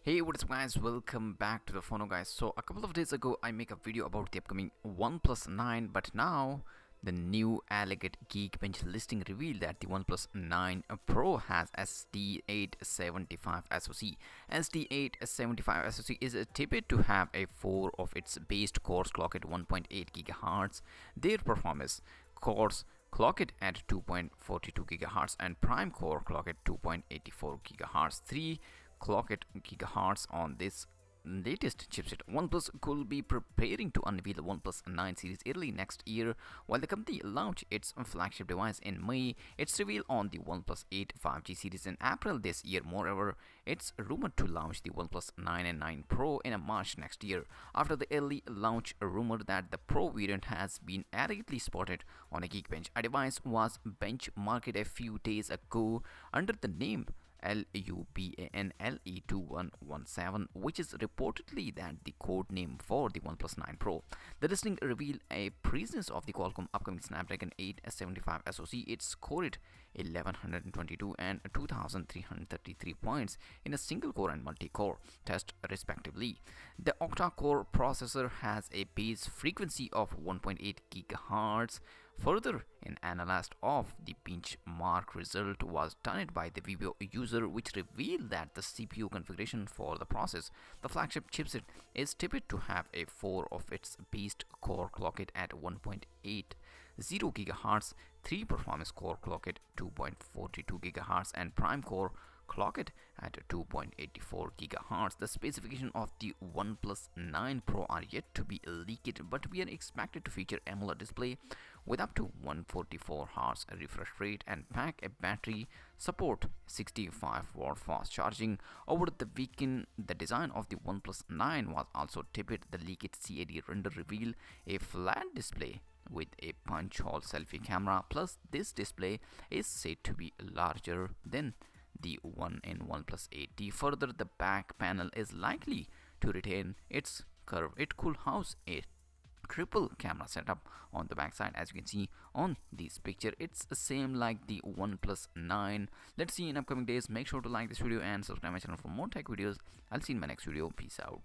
Hey, what's up guys, welcome back to the TheFonoGuy. So a couple of days ago I make a video about the upcoming OnePlus 9, but now the new alleged Geekbench listing revealed that the OnePlus 9 Pro has SD875 SoC. SD875 SoC is tipped to have a 4 of its base cores clocked at 1.8 GHz. Their performance cores clocked at 2.42 GHz and prime core clocked at 2.84 GHz. 3 clocked gigahertz on this latest chipset. OnePlus could be preparing to unveil the OnePlus 9 series early next year, while the company launched its flagship device in May. It's revealed on the OnePlus 8 5G series in April this year. Moreover, it's rumored to launch the OnePlus 9 and 9 Pro in March next year. After the early launch rumor that the Pro variant has been arrogantly spotted on a Geekbench, a device was benchmarked a few days ago under the name LUBANLE2117, which is reportedly that the code name for the OnePlus 9 Pro. The listing revealed a presence of the Qualcomm upcoming Snapdragon 875 SoC. It scored 1122 and 2333 points in a single core and multi-core test respectively. The octa-core processor has a base frequency of 1.8 GHz. Further, an analysis of the benchmark result was done by the Vivo user, which revealed that the CPU configuration for the process, the flagship chipset, is tipped to have a 4 of its base core clocked at 1.80 GHz, 3 performance core clocked at 2.42 GHz, and prime core clocked at 2.84 GHz. The specification of the OnePlus 9 Pro are yet to be leaked, but we are expected to feature AMOLED display with up to 144 Hz refresh rate and pack a battery support 65-watt fast charging. Over the weekend, the design of the OnePlus 9 was also tipped. The leaked CAD render revealed a flat display with a punch hole selfie camera. Plus, this display is said to be larger than the one in OnePlus 8T. Further, the back panel is likely to retain its curve. It could house a triple camera setup on the backside. As you can see on this picture, it's the same like the OnePlus 9. Let's see in upcoming days. Make sure to like this video and subscribe my channel for more tech videos. I'll see you in my next video. Peace out.